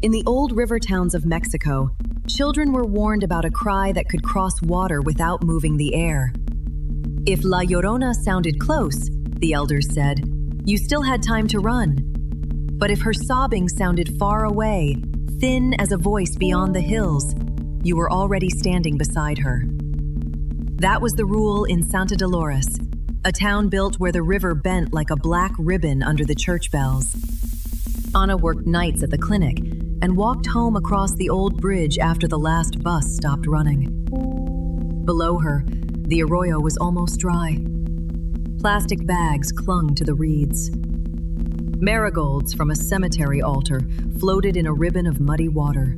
In the old river towns of Mexico, children were warned about a cry that could cross water without moving the air. If La Llorona sounded close, the elders said, you still had time to run. But if her sobbing sounded far away, thin as a voice beyond the hills, you were already standing beside her. That was the rule in Santa Dolores, a town built where the river bent like a black ribbon under the church bells. Ana worked nights at the clinic and walked home across the old bridge after the last bus stopped running. Below her, the arroyo was almost dry. Plastic bags clung to the reeds. Marigolds from a cemetery altar floated in a ribbon of muddy water.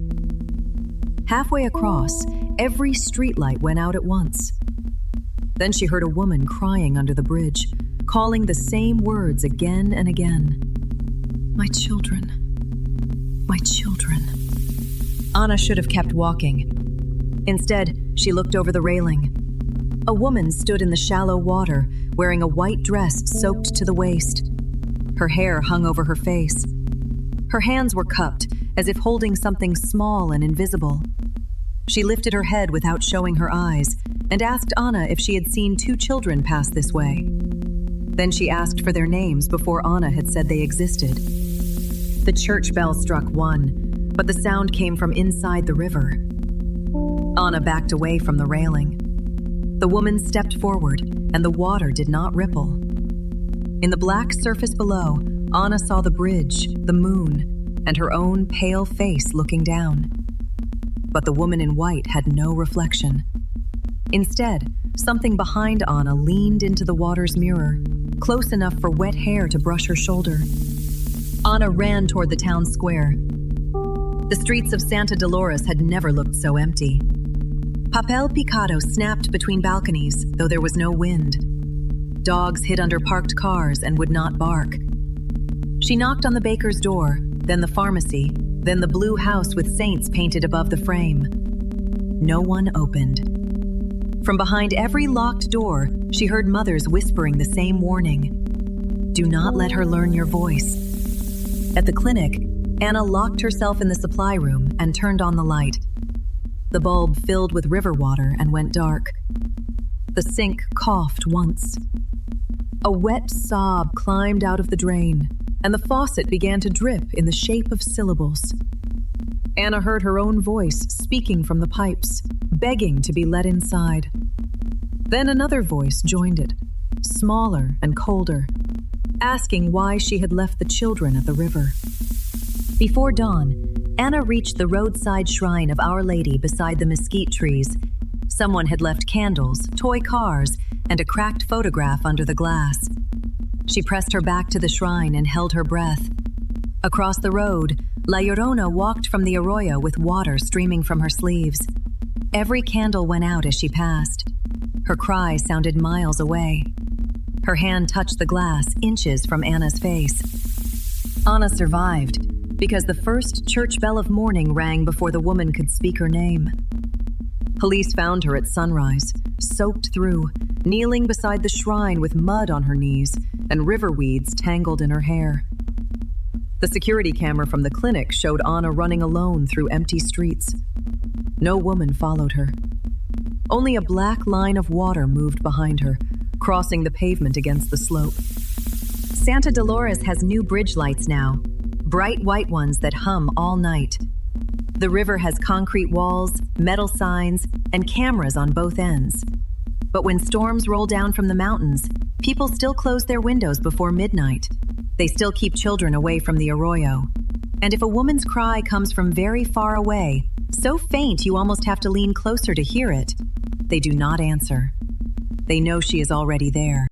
Halfway across, every streetlight went out at once. Then she heard a woman crying under the bridge, calling the same words again and again. My children. My children. Ana should have kept walking. Instead, she looked over the railing. A woman stood in the shallow water, wearing a white dress soaked to the waist. Her hair hung over her face. Her hands were cupped, as if holding something small and invisible. She lifted her head without showing her eyes and asked Ana if she had seen two children pass this way. Then she asked for their names before Ana had said they existed. The church bell struck 1, but the sound came from inside the river. Ana backed away from the railing. The woman stepped forward, and the water did not ripple. In the black surface below, Ana saw the bridge, the moon, and her own pale face looking down. But the woman in white had no reflection. Instead, something behind Ana leaned into the water's mirror, close enough for wet hair to brush her shoulder. Ana ran toward the town square. The streets of Santa Dolores had never looked so empty. Papel picado snapped between balconies, though there was no wind. Dogs hid under parked cars and would not bark. She knocked on the baker's door, then the pharmacy, then the blue house with saints painted above the frame. No one opened. From behind every locked door, she heard mothers whispering the same warning. Do not let her learn your voice. At the clinic, Ana locked herself in the supply room and turned on the light. The bulb filled with river water and went dark. The sink coughed once. A wet sob climbed out of the drain, and the faucet began to drip in the shape of syllables. Ana heard her own voice speaking from the pipes, begging to be let inside. Then another voice joined it, smaller and colder, asking why she had left the children at the river. Before dawn, Ana reached the roadside shrine of Our Lady beside the mesquite trees. Someone had left candles, toy cars, and a cracked photograph under the glass. She pressed her back to the shrine and held her breath. Across the road, La Llorona walked from the arroyo with water streaming from her sleeves. Every candle went out as she passed. Her cry sounded miles away. Her hand touched the glass inches from Ana's face. Ana survived, because the first church bell of morning rang before the woman could speak her name. Police found her at sunrise, soaked through, kneeling beside the shrine with mud on her knees and river weeds tangled in her hair. The security camera from the clinic showed Ana running alone through empty streets. No woman followed her. Only a black line of water moved behind her, crossing the pavement against the slope. Santa Dolores has new bridge lights now, bright white ones that hum all night. The river has concrete walls, metal signs, and cameras on both ends. But when storms roll down from the mountains, people still close their windows before midnight. They still keep children away from the arroyo. And if a woman's cry comes from very far away, so faint you almost have to lean closer to hear it, they do not answer. They know she is already there.